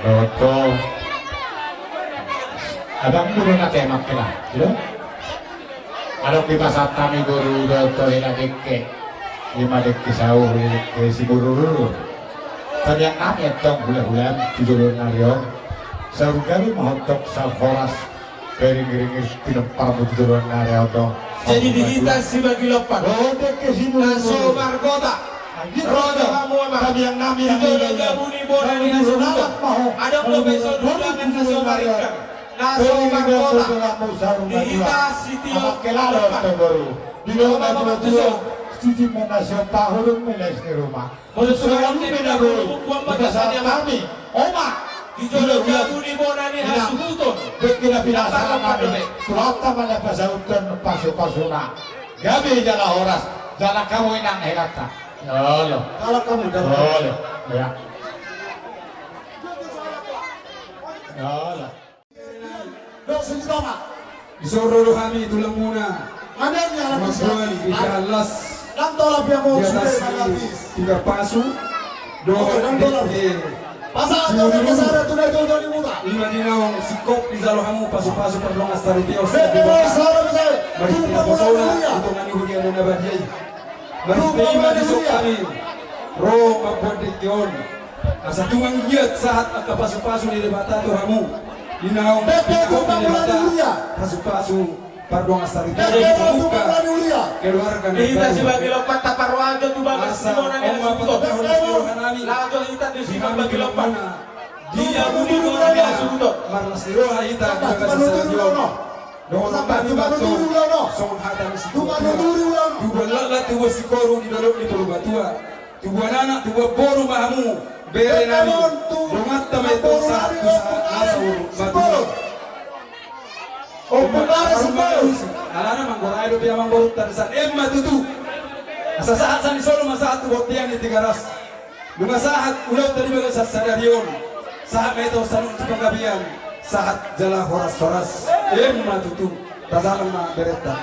Toto abang guru na kemak kena gitu kalau kita saat kami guru Toto ina dekke lima dekke sauh dekke si guru tadi yang kami etong bulan-bulan jujur nariong sauh kami mahotok sa horas bering-bering pinempar jujur nariong jadi dihitas si bagi lopat dekke si naso margota roda kamu ama tadi yang kami itu roda buni boran di naso ada profesor undangan naso marikan naso margota dihitas si tio kelalo baru di rumah itu cuci menasio tahun menes di rumah menurut sekarang ini beda buang batasannya kami oma di roda buni boran di hasuton bekila pinasara kami tulata mana pasautan pasu-pasuna gabi jala horas jala kamu inang herata Allah Kalau kamu Allah ya Allah dosen doma. Disuruh kami tulang muna. Ada yang Kemudian dijalas Lam tolak yang mau di atas sudah habis. 3 pasu. Pasal atau kesana sudah jauh di muda. 5 dinawang sikop di Zalohamu pasu-pasu perlongas dari Tios. Betul salah saya. Mari kita bersama untuk manihudian dan nabadiyai. Mari terima disuk kami. Roh membuat dikion. Asa tumang giat saat ang pasu-pasu di debata Tuhamu. Dinaong sikop di debata pasu-pasu perlongas dari Tios. Buka keluarkan dihitas si bagi lopat taparwajo tu bagas asa si boran di oma hasuton patapahon kami. lajo hitas di Di si kami bagi lopat mana dia buni boran di hasuton Marlas Iroha ita juga sasadio. Doon ang bati bato. Song hatan si Tuba. Tuba lala tuba si Koru di dolok ni Tuba tua. Tuba nana tuba boru mahamu. Bere nami. Dungat tamay to sa asawur batu. Oh, benar sebab. Alana manggoray do biya manggorot tarisan. Emma tutu. Sa saat sa ni solo masaat tuwa tiyan ni tigaras. Dunga saat ulaw tadi baga sa sadarion. Saat may to sa nung panggabiyan. Saat jala horas-horas emma tutu tazalang na beretta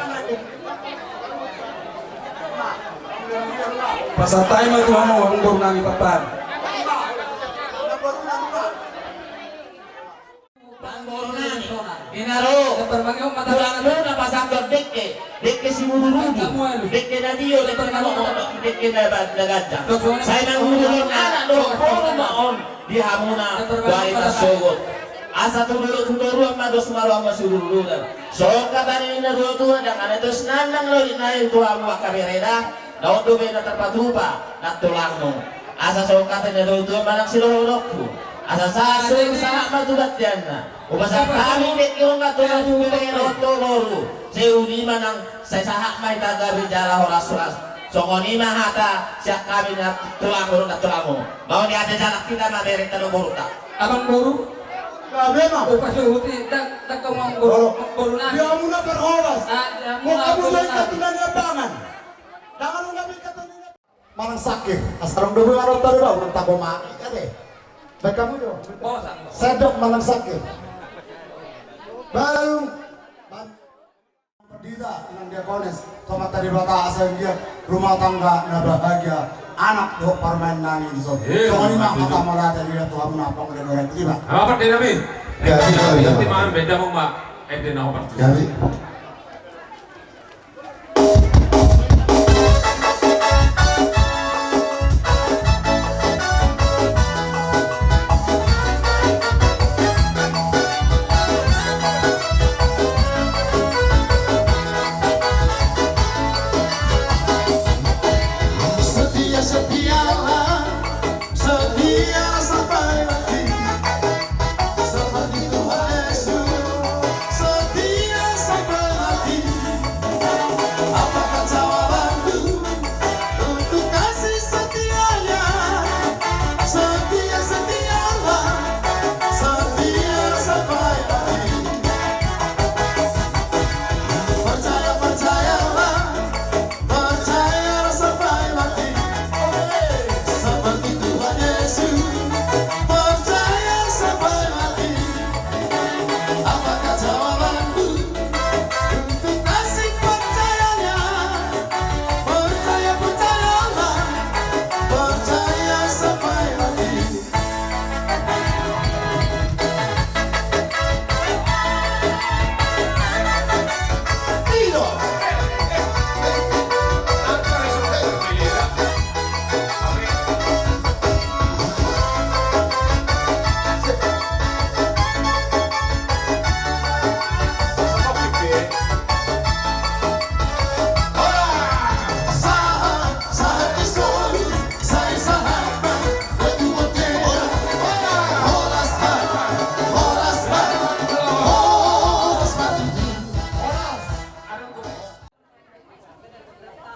pasatay mo tuhan mo ang guru nami papan Inaro, terbangun na pasangkot dekke si muruludu, dekke na diyo, dekke na nagada. Saya nang murulun anak do, puro maon dihamuna dari tasogot. Asa tuduru ang mados maro ang masurulunan. So katani na do tuwa dang ana tos nanang lo inayin tuwa mo kabireda. Daw do na terpatupa natulang mo. Asa so katani na do tuwa manang silorokku. Asa sa sing sa matudat yan na. Ubasa kami nek yung katulad yung roto loru. Seudi manang sa sahak may taga bijala horas-horas. So koni mahata siya kami na tulang mo natulang mo. Mau ni ada jarak kita na berita no boruta. abang guru Memang. upasuhuti tagkamang guru na Dia muna berhoras. Mau kamu lagi na katunan yabangan. Jangan ungkapin katunan. Manang sakit. Asarong dulu arong tadi dah belum tak maki kade. Baik kamu yo. Sedok manang sakit. Baru Dida yang dia kones. Tomat tadi rata asal dia rumah tangga na bahagia. Anak do permain nani di sob. Soalnya mah kata mola tadi dia Tuhan menapong dan orang tiba. Apa din namin? Nanti makan beda mo ma. Din ako parti. Jadi setia sampai mati seperti Tuhan Yesus setia sampai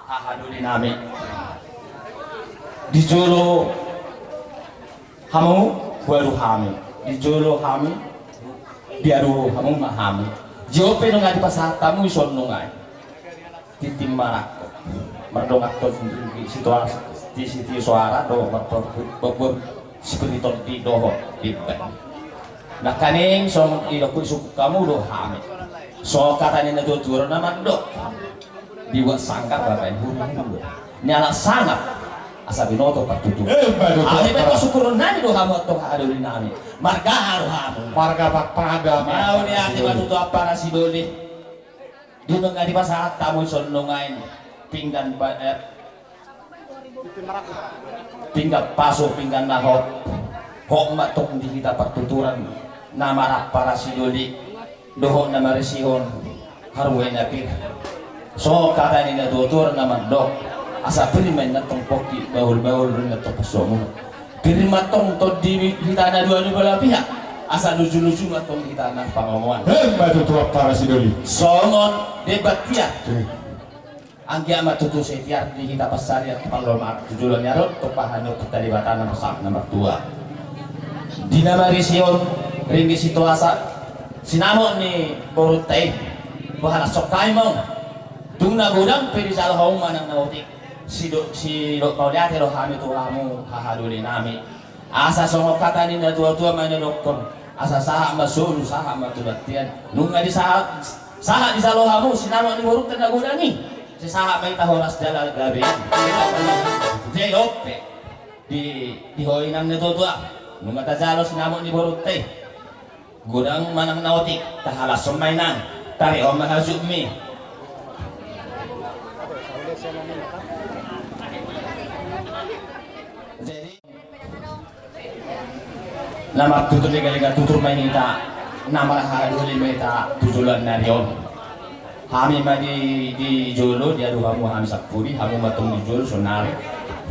hahaduli nami di jolo hamu baru hami di jolo hami biaru hamu mahami jope nung di pasatamu ison nungai titim marako mardongak to di situasi di situ suara do berbur seperti ton di doho di nah kaning so idoku suku kamu do hami so katanya na tutur naman do dibuat sangka bapak huru nyala sangat asa binoto patutu hami beto syukur nani do hamu to hadulin nami marga haru hamu Marga Pakpada mau ni ati patutu apa nasi doli di nunga di pasar tamu son nungain pinggan pinggan paso pinggan nahok hok matok di kita patuturan nama para sidoli doho nama resihon harwe napir so kata ni na tutur nama dok asa primen na tong poki baul rin na to pasomo pirimatong to di kita na dua belah pihak asa lucu-lucu matong kita na pangomongan batu tua para sidoli songon debat dia anggia matutu setiar di kita pasar ya palomar tujuan nyarot to pahano kita di batana masak nomor 2 di nama rision ringgi situasa sinamo ni borutay bahala sokay mo dung nagudang pwede sa lahong manang nautik si do kauliate lo kami to hamu hahaduli nami asa songo kata ni na tua-tua mananokon asa saha masulu saha matubatian nunga di saha di salohamu sinamo ni borutay nagudangi si saha may tahoras dala gabi di lope di hoinang natutua nung matajalo sinamo ni borutay gudang manang nautik tahalas sumay nang tari o mahasub mi jadi nama tutur liga tutur mainita nama haduli meta tutulan narion kami di jolo dia do hamu hami sakpuri hamu matong di jolo sonare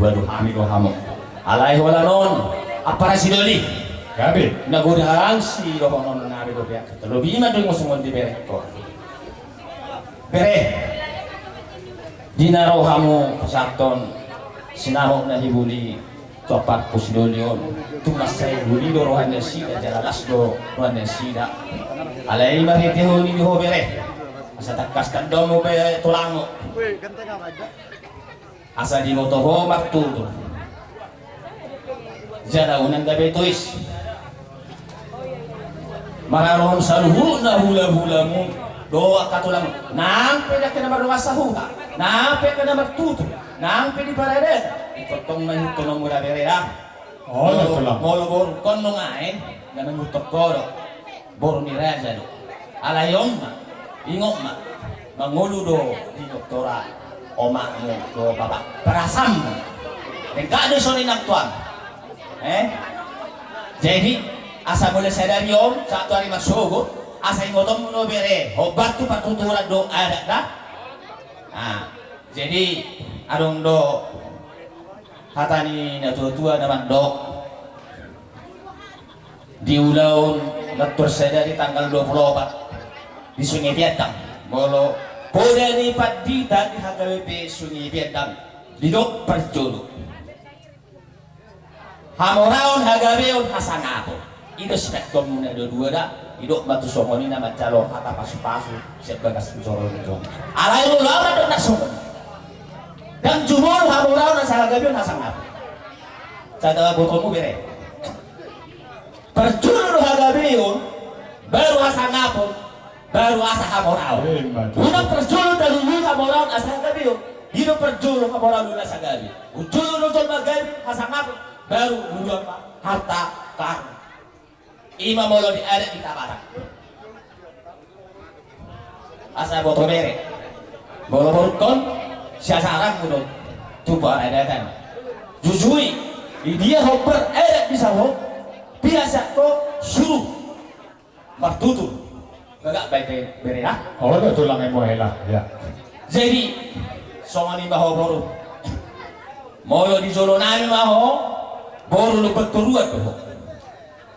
baru kami do hamu alai wala non apa sidoli gabi nagurang si do non nari do pihak terlebih man do ngosong di bereko bere dinaro hamu saton sinamo na hibuli topat pusidolion tumas saya huli do rohanya sida jalalas do rohanya sida alai mari tehuni di hobere asa takas kandomo pe tulango asa di motoho maktudo jada unang gabi tuis mararon saluhu na hula-hula mo doa katulang nampe na kinamarunga sa huta nampe ka na magtuto nampe di parede ikotong mahito ng mula berera molo bor kon nungain na nangutok koro bor ni raja do alayon ma ingok ma mangulo do di doktora oma mo do baba perasam nagkado so rin aktuan jadi asa mula sa daryom sa atuari magsugo asa ingotong mo no bere hobat tu patuturan do ada da jadi adong do hatani natutua naman do di ulaon nagtorsedari tanggal 24 di Sungai Vietnam molo poda ni padita di hagawe Sungai Vietnam didok perjolo hamoraon hagaweon hasangapo ito sikat ko muna dua da idok batu songoni na macalo kata pasu-pasu siap bagas kucoro nito alay mo lama do na songoni dan jumol hamoraon sa hagaweon hasangapo sa tawa botol mo bere perjolo hagaweon baru hasangapo baru asa hamorao unang perjolo dari lu hamorao asa gabi hino perjolo hamorao lu asa gabi ujolo nonton magabi hasangap baru dua harta kar ima molo di ada di tabata asa boto bere bolo borkon siasaran kudo tuba ada kan jujui dia hopper bisa hop biasa kok suruh martutu agak baik bere ya. Oh, itu tulang emoela ya. Jadi, songani baho boru. Molo di Solo nami baho, boru lu berturuan baho.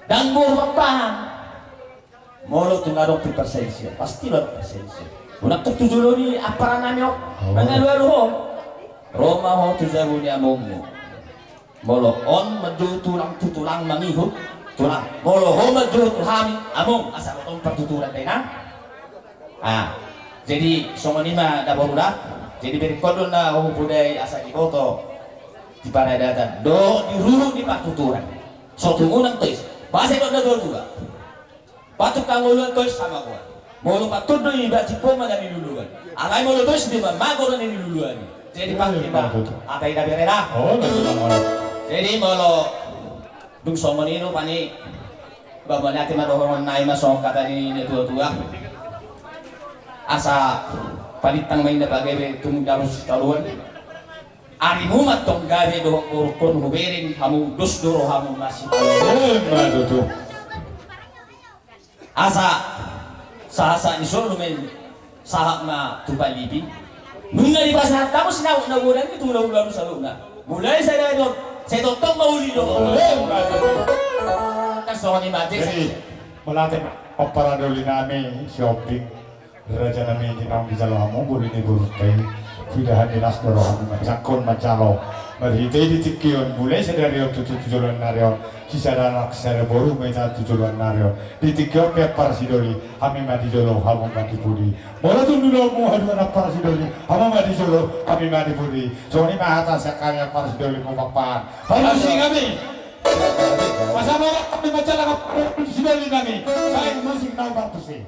Dan boru paham. Molo tu ngadong persensi, pasti lo persensi. Unak tu Solo ni apa nami ok, mengalu-alu ho. Roma ho tuzawu ni amongo. Molo on maju tulang mangihut tulang. Molo ho maju hami among asa kotong pertuturan tena. Jadi songonima da boruda. Jadi berkodon na ho budai asa iboto di paradatan do diruru di patuturan. So tungunan tuis. Bahasa kok na dua. Patuk kangulun tuis sama gua. Molo patudo iba cipoma na niluluan. Alai molo tuis di magoro na niluluan. Jadi pakai ba atai da bereda. Jadi molo dung somonino pani babalati madohon na ima song kata ni tua-tua. Asa palitang may nabagay tumudarus kaluan. Ari mo matong gabi do urkon huberin hamu dos doro hamu masih. Asa sahasa ni solo men sahak na tupalibi. Nunga di pasar kamu sinau na bulan itu ulang-ulang saluna. Mulai saya totong mauli do. Kasong ni mati. Jadi melatih operador nami shopping raja nami di nang di jalamu buri ni burtai tidak hadiras dorohan macakon macalo berhiti di tikion mulai sedari tujuan nario sisa danak sere boru meta tujuan nario di tikion pe parsidoli kami mati jolo hamu mati budi bola tu dulu mu hadu anak parsidoli hamu mati jolo kami mati budi so ini mahata sekaya parsidoli mu papan panusi kami masa mereka kami macala parsidoli kami kain musik nau partusi.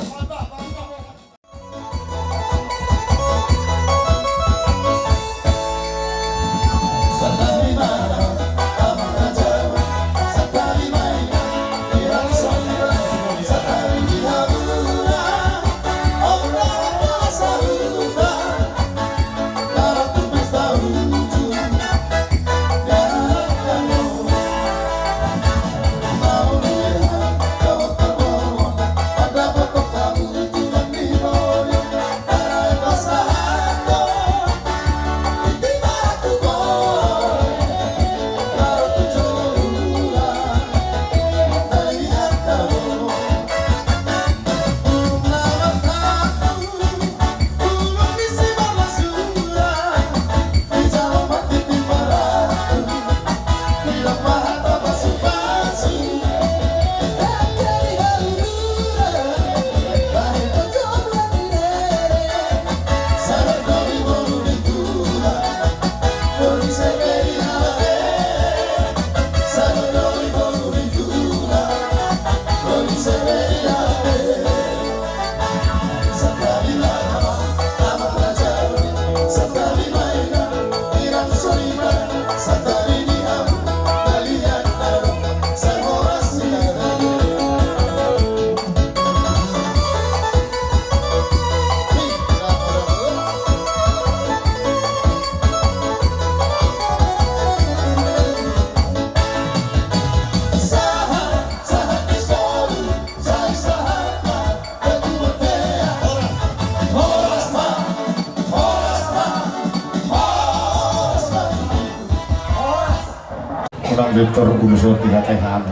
Victor unsur tiga tehan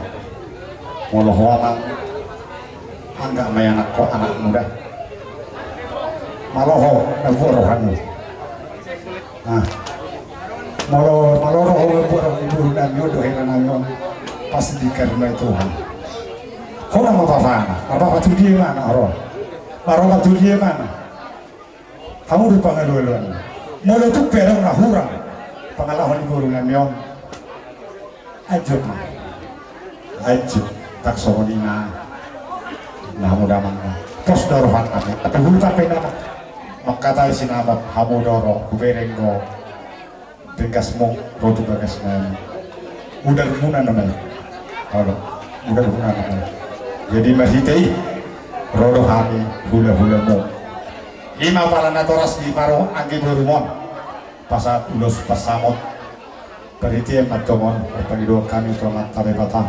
molo hoang enggak may anak ko anak muda maloho nagburohan maloro nagburohan ibu namyo dohin na namyo pasidikar na Tuhan kung mapapana mapapatudiya mana maro patudiya mana kamu di pangaluan molo tu perang na hurang pangalahan ibu namyo ajut tak sonina nah mudah mana terus dorohan kami tapi hulu tapi nama makata sinama hamu doro kuberenggo tegasmu rotu bagasnya udah muna namanya kalau udah muna namanya jadi mahitei rodo hami hula-hulamu ima para natoras di paro anggi berumon pasat ulus pasamot perhatian matomon perpanggilan kami selamat tabe batang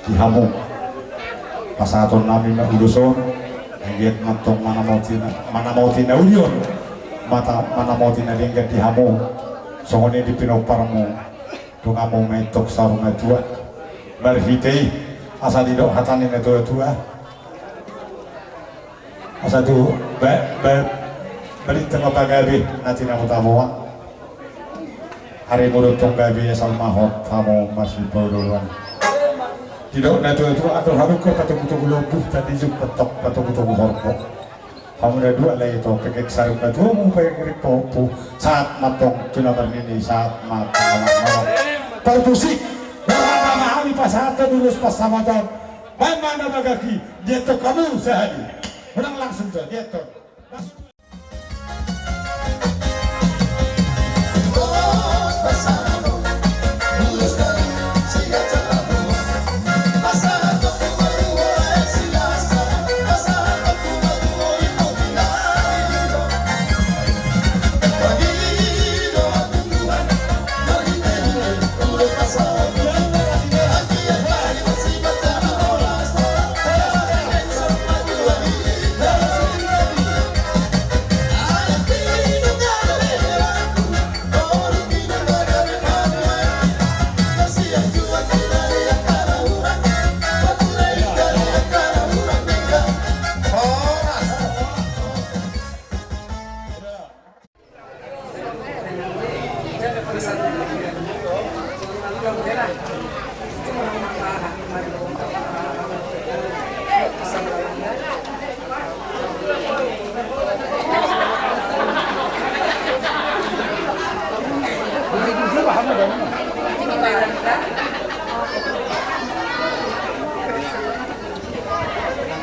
dihamu pasaton nami na uduson ngiat matong mana mau tina ulion mana mau tina linggat dihamu songone di pinoparmu tungamu metok sarung tua berhitei asa didok hatani na tua asa tu balik tengah pagabi nanti na mutamuan hari mulut tunggabi sama hot kamu masih duluan. Tidak ada itu atau harus ke patung-patung lubuh tadi juga petok patung-patung horpok. Kamu ada dua lah itu pakai sarung batu mau pakai popo saat matong tunaban ini saat matong malam. Pertusik. Memahami pas satu dulu pas sama tahun. Mana bagaki dia tu kamu sehari. Orang langsung tu dia tu.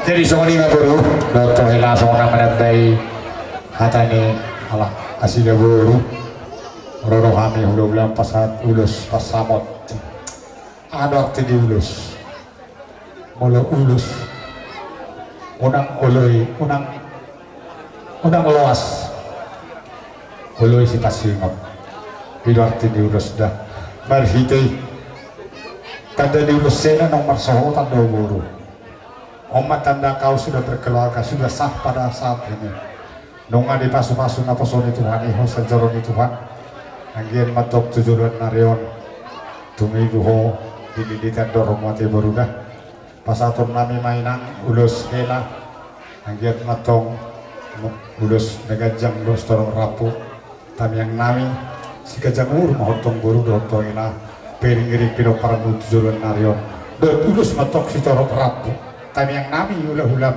Jadi semua ini buru, dokter langsung orang menandai kata ini Allah aslinya buru, roro kami udah bilang pasat ulus pas samot, ada waktu di ulus, mula ulus, unang uloi, unang luas, uloi si pasingot, itu arti di ulus dah, berhiti, tanda di ulus sena nomor soho tanda buru. Umat tanda kau sudah berkeluarga, sudah sah pada saat ini. Nunga di pasu-pasu na posoni Tuhan, iho sejoroni Tuhan. Anggian matok tujuan narion. Tumigu ho, dilidikan dorong mati berudah. Pasatur nami mainang, ulus hela. Anggian matong, ulus negajang, ulus dorong rapu. Tami yang nami, si kajang ur mahotong buru dotong ina. Piring-iring pinok paramu tujuan narion. Dan ulus matok si dorong rapu. Tami yang nami ulah-ulam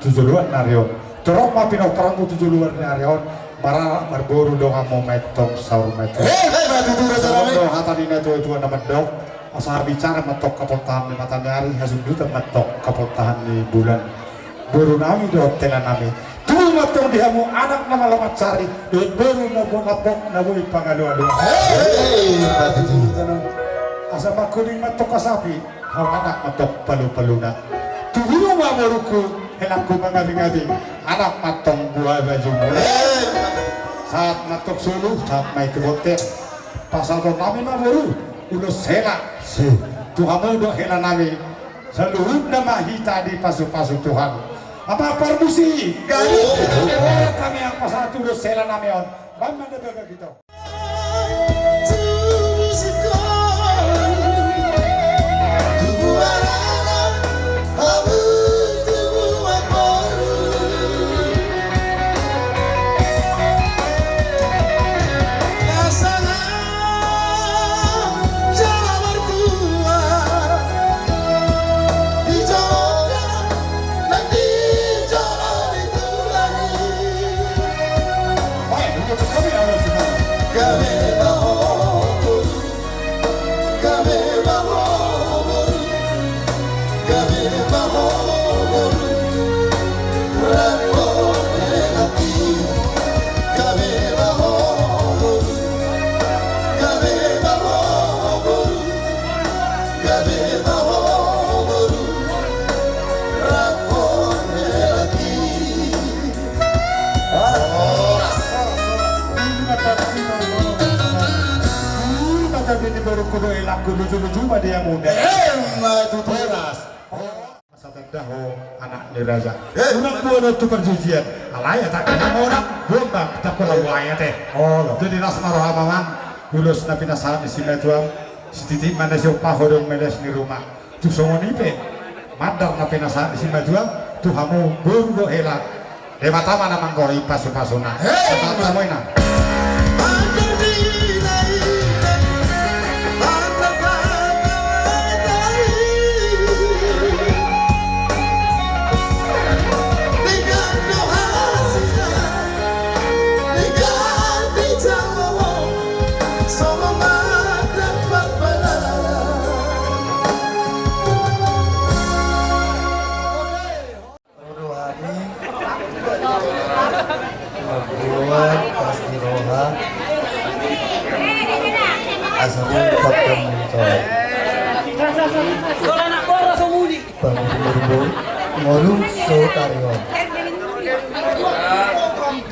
tujuan narion terok ma pinok perang tujuan narion marah berburu doa mau metong saur metong doa hata dina itu nama dok asal bicara metok kapal tahan di mata nyari hasil duta metok kapal tahan di bulan buru nami dok telan nami tuh metong dihamu anak nama lomat cari dan baru nabok nabu ipangadu-adu asal makuning metok kasapi hal anak metok palu-paluna tuhulu mamuruku henakku mengading-ading anak matong buah baju mulai saat matok suluh saat main kebotek pasal nami mamuru udah sela Tuhan udah hela nami seluruh nama hita di pasu-pasu Tuhan apa perbusi kami yang pasal itu udah sela nami on bagaimana baga kita ini baru kudu elak kudu lucu-lucu pada yang muda itu teras masa terdaho anak niraja unang buah itu perjujian alaya tak kena orang buang bang kita pulang buaya teh jadi ras marohamaman lulus na pinasahan di sini tuang si titik mana si upah hodong meles di rumah tu songon ipe madar na pinasahan di sini tuang tu hamu burgo elak lewat mana manggori pasu-pasuna kata moina Asal potong coy. Bangun ngolu so tarion.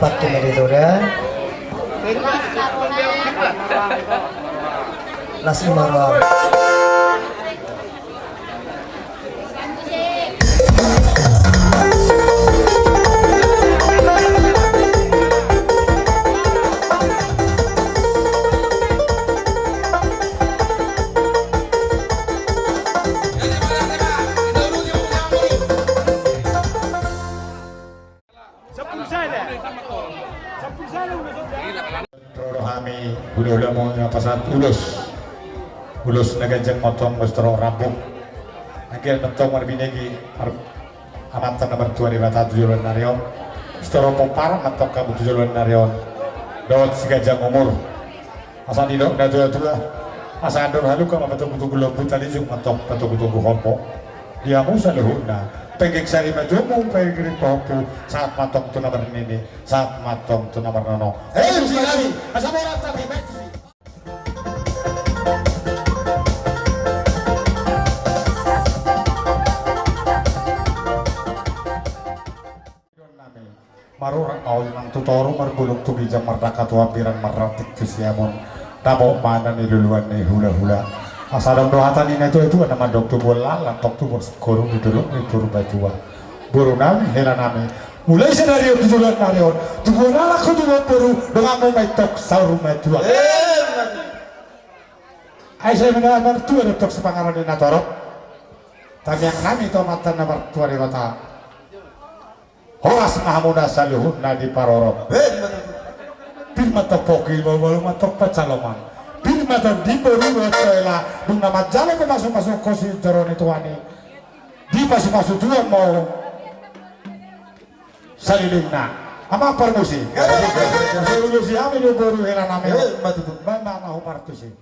Pakai meridora. Nasi maram. Rohami udah mau pasat ulus nagajang motong mestro rampung akhir mentong marbinegi amatan nomor 2 di bata tujuan narion mestro popar mentok kamu tujuan narion dawat si gajang umur asa di dok datu asa andor halu kama betul-betul gelembut tadi jung mentok betul-betul kompo dia musa lehuna pengen sari majumu pengen topu saat matong tu nomor ini saat matong tu nomor nono sekali asa bola tapi marur au nang tutoru margulung tu bijak merdaka tu ambiran meratik kesiamon tabo mana ni duluan ni hula-hula asadam dohatan ini itu ada mandok tu bola lantok tu bersekoru di dulu ni turu bajua buru nami hela nami mulai senario tujuan narion tu bola aku tu buru dengan mau maitok sauru matua ai saya mendengar tu ada tok sepangaran di natorok tapi yang nami tu mata nomor 2 di mata Horas Mahamuda Salihun Nadi Parorok Birma Topoki Bawalu Matok Pacaloman Birma Diboru Wetela Bunga Majalo ke masuk-masuk kosi Jeroni Tuani di masuk-masuk tuan mau salilingna ama permusi seluruh siami Diboru Hela namanya Banda Nahu Partusi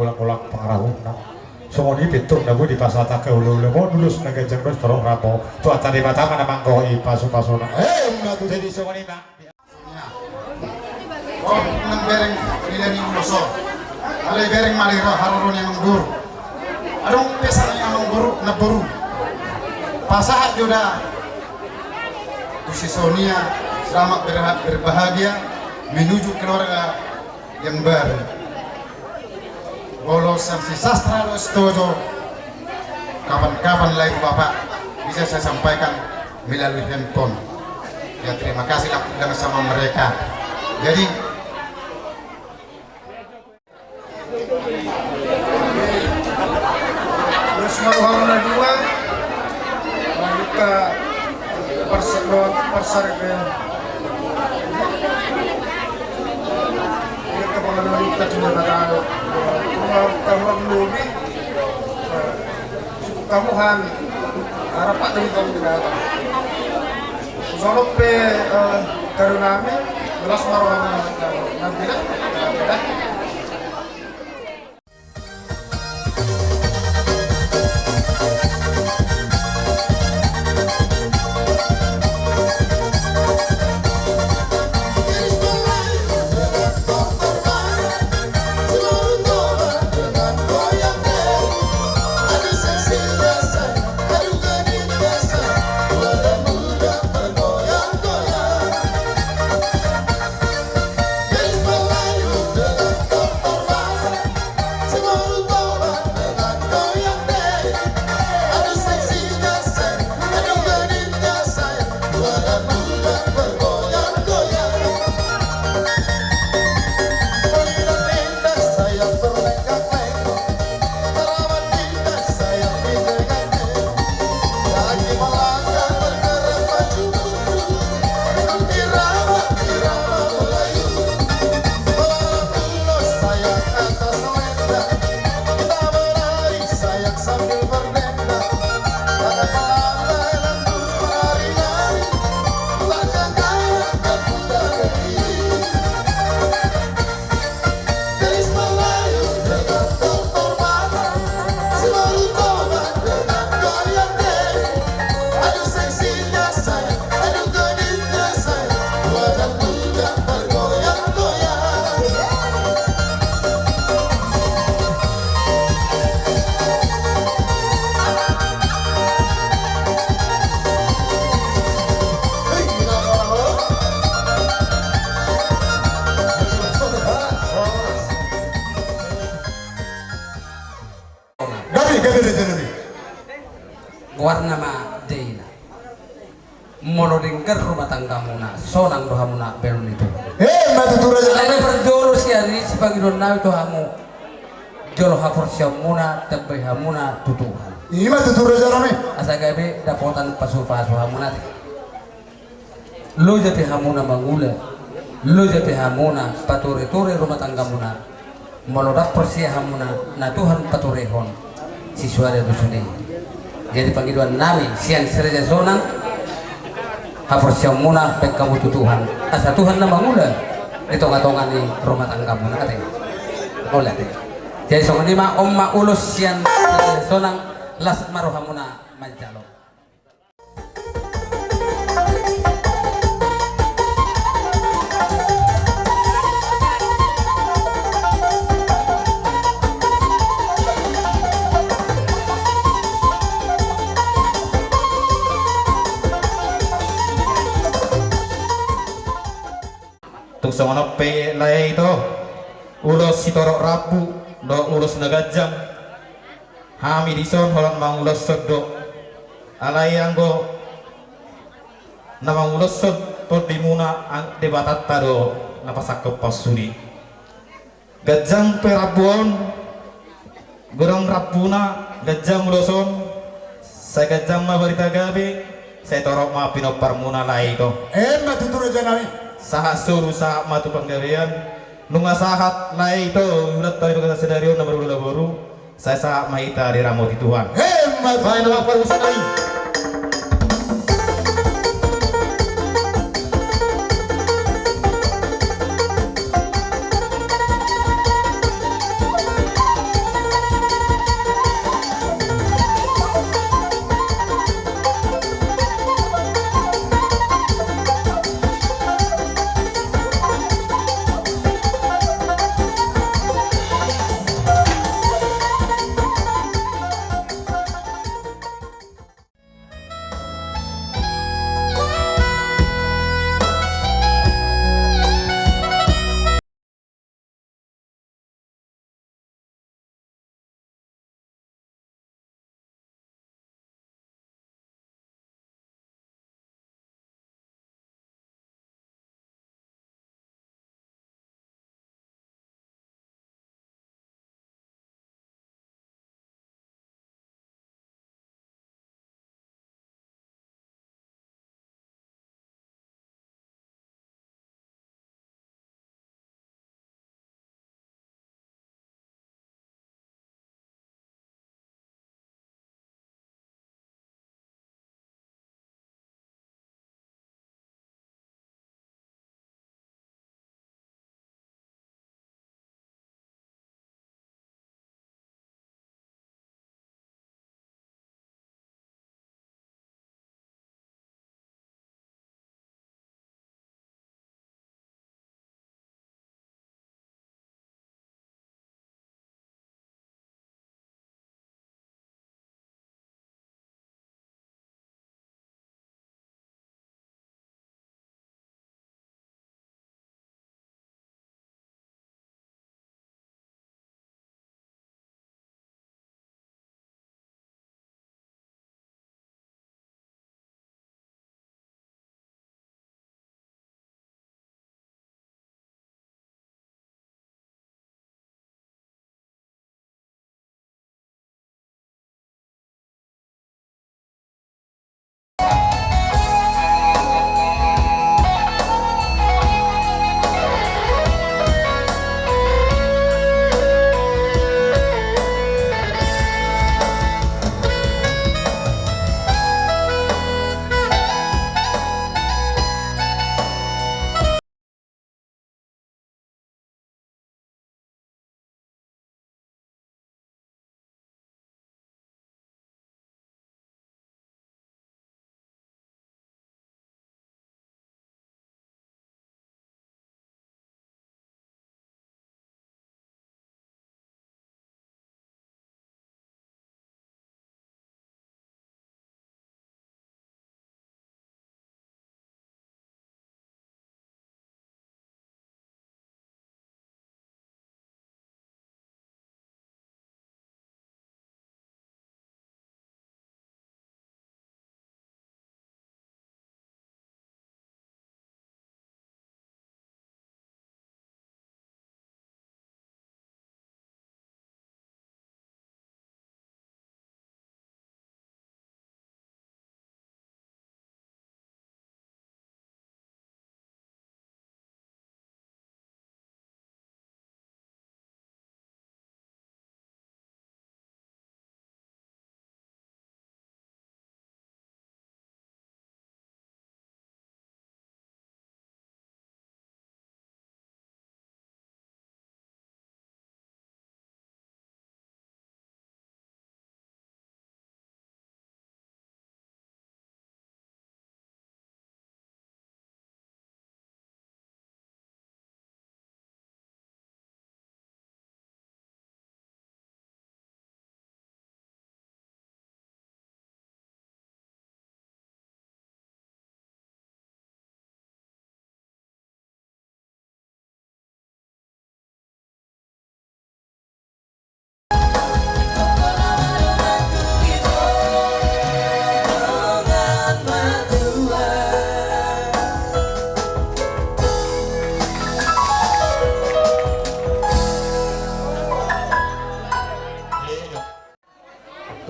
kulak-kulak parahuna. Sumoni pitung nabu di pasata ke ulu mau dulus nagajang terus terong rapo. Cuaca di mata mana mangkoi pasu-pasuna. Mbak jadi sumoni mbak. Oh, nang bereng nilai ni muso. Alai bereng maliro harurun yang guru. Adong pesan yang guru na buru. Pasahat joda. Tusi Sonia selamat berbahagia menuju keluarga yang baru. Bolos sanksi sastra lo setuju. Kapan-kapan lagi Bapak bisa saya sampaikan melalui handphone. Ya terima kasih lah sama mereka. Jadi Terus maruhana dua lanjut ke persargen itu pengenalan kita cuma tahu kalau lebih cukup kamuhan harapan dari kamu tidak datang soalnya pe karunami belas maruhana nanti dah warna ma deina molodingker rumah tangga muna sonang doha muna belum itu matu turun lain berjolo siari sebagai dona itu hamu jolo hafur siamuna tebay hamuna tutuhan Ima tutur jarame. asa gabe dapotan pasu-pasu hamuna lo jadi hamuna mangula lo jadi hamuna paturi-turi rumah tangga muna molodak persia hamuna na Tuhan paturehon siswa ada dusun jadi panggilan nami siang serja zonang hafur siamuna pek kamu tutuhan asa Tuhan nama mula itu ngatongan di rumah tangga muna kate oleh jadi soalnya lima omma ulus siang zonang las marohamuna mancalo tuk sama pe lay itu ulos sitorok rabu do ulos nagajang hami dison holang mangulos sedok alay anggo na mangulos sed to dimuna ang debatat tado napasak pasuri gajang perabuon gorong rabuna gajang uloson saya gajang mabarita gabi saya torok ma pinopar muna lay itu Matu turun jarame. saha suruh saha matu penggawean nunga sahat lai itu ulat tahu kata sedario nomor baru saya saha maita di ramoti Tuhan Matu. saya nama perusahaan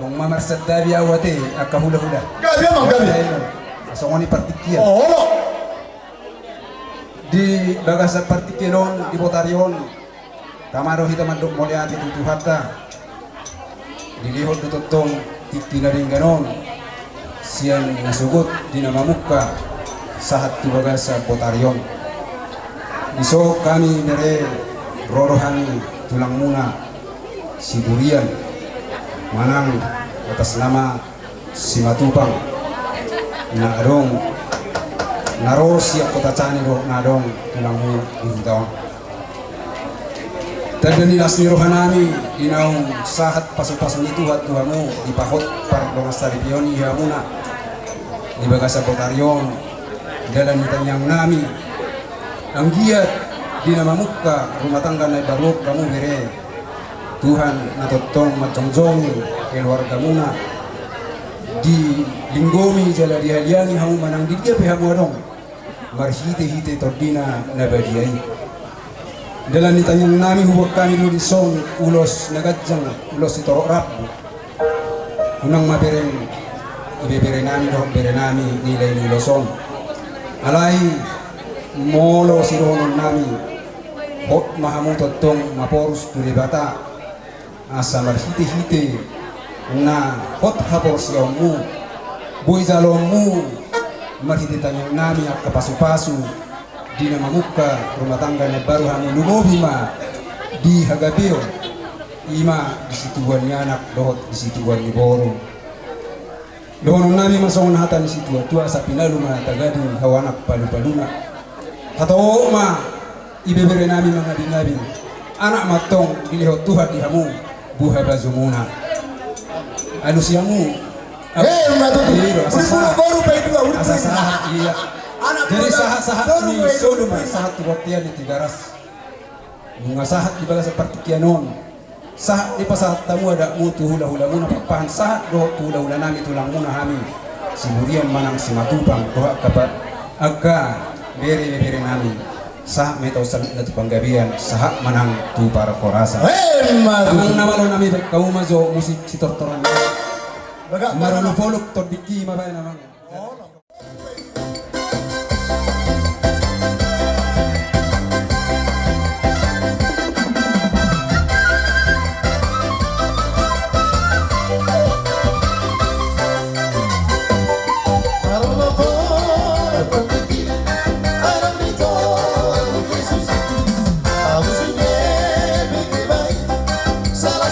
tong mamarsad dabi awate akahula-hula. Gabi emang gabi. Asongoni partikian. Oh, Di bagasa partikelon di Botarion kamaro hita mandok moleati tutuhatta dilihot tututong titinaring ganon siyan nasugot di namamukka sahat di bagasa Botarion iso kami mere rorohani tulang muna si Durian manang atas nama si Matupang na adong naro siap kota cani roh nadong tulangmu ihutaw. Tadani lasni rohanami inaung sahat pasu-pasu itu hat tuhamu dipahot par dongas taripion ihamuna di bagasa Botarion dalam ditanyang nami ang giat di nama muka rumah tangga na baruk kamu bere Tuhan natotong macongjongi keluarga muna di linggomi jala dihaliani hamu manang di dia pehamu adong marhite-hite tordina nabadiai dalam ditanyang nami hubak kami dulu disong ulos nagajang ulos itorok rabu unang mabereng ibebere nami doh bere nami nilai nilosong alai molo sironon nami hot mahamu totong maporus tulibata asa marhite-hite na hot hapor siyamu boy zalommu marhite tanyang nami ak kapasu-pasu di nama muka rumah tangga na baru hamu lumobi ma di hagabeo ima di situan ni anak dohot di situan ni boro dohon nami masong hatan di situa tua sa pinalu ma tagadung hawanak palu-paluna hatao ma ibebere nami mga binabing anak matong dilihot Tuhan di hamu buha bazumuna anu siamu baru baik dua udah. Asa-sahat iya. Jadi sahat-sahat ni soluma sahat tuwatian di tigaras. Mga sahat di baga seperti kianon. Sahat di pasahat tamu ada mutu hula-hula muna papahan sahat doh hula-hula nami tulang muna hami. Simurian manang si Matupang doh kapat agka bere-bere nami. Sahat metau sanit na panggabian sahat manang tu para korasa. Amang namalo nami kau mazo musik si tortoran. Marulupoluk tordiki mabay namang. Salah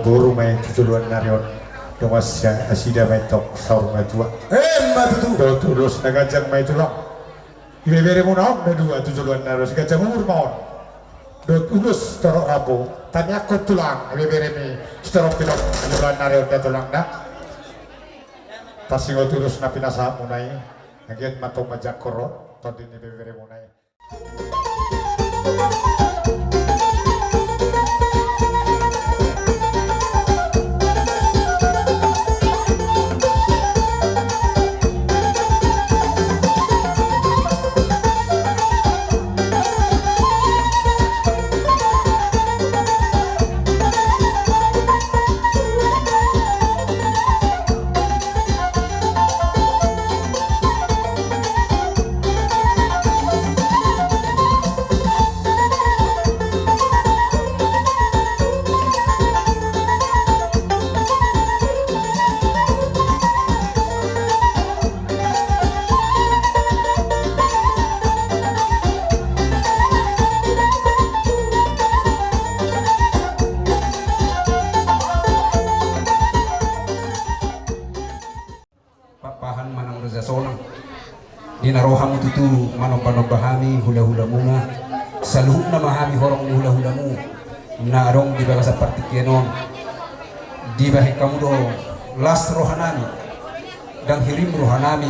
guru may tutuluan na rin tumas siya asida may tok saur may tuwa matutu do tulus na gajang may tulak ibebere mo na na dua tutuluan na rin gajang umur maon do tulus taro abo tanya ko tulang ibebere mi starok pilok tutuluan na rin na tulang na tasingo tulus na pinasa mo na ngayon matong majak koro todin ibebere mo na papahan manang rezasonang dinaroham tutu manong panobahami hula-hula muna sa luhut na mahami horong ni hula-hula mu na arong di ba sa partikyanon di ba kamu do las rohanami dang hirim rohanami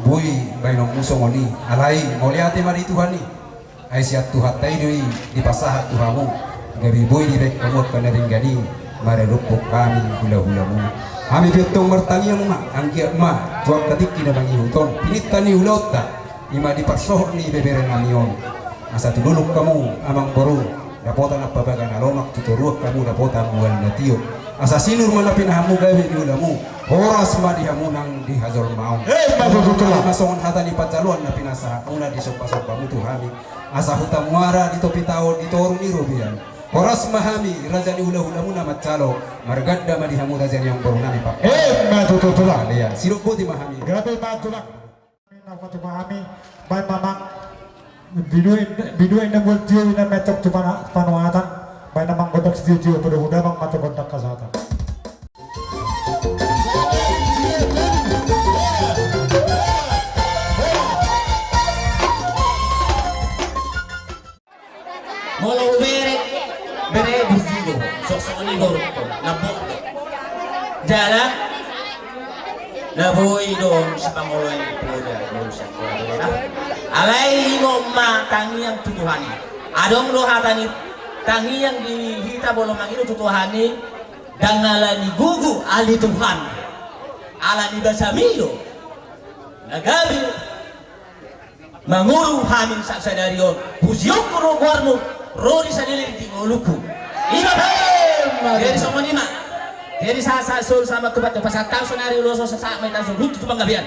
buy bainong musong oni alai moliate mari tuhani ay siat tuhat tayo di pasahat tuhamu gabi buy di bek kamot kanaringgani marelupok kami hula-hula mu kami betong mertani yang mak angkia mak tuak ketik kina bangi huton pinit tani hulota ima di parsoh ni beberen amion asa tululuk kamu amang boru dapotan apa bagan alomak tuturuak kamu dapotan mual natio asa sinur mana pinahamu gawe di ulamu horas ma dihamunang di hazor maung masongan hata di pacaluan na pinasa una di sopa-sopa mutu hami asa hutam muara di topi tao di toru ni rubian horas mahami raja ni hula-hula muna macalo margadda madihamu raja yang baru nami pak matutulak lihat sirup putih mahami grabe matulak minafatu mahami bay mamang biduin na multiyo na metok tu panuatan bay namang godak studio pada muda mang mata kontak kasata Molo bere disigo sosok ni gorto na bukto jala na boy dong si pangolo yang puja manusia alai ngomma tangi yang tutuhani adong lo hatani tangi yang dihita bolong mangido tutuhani dan nalani gugu ali Tuhan ala ni basamido nagabi manguru hamin sa sadarion pusyong kuno guarno rori sa nilir di ngoluku ima dari sama nima dari sa sul sama kebat pasatang sonari uloso sa may tanso hutu tu panggabian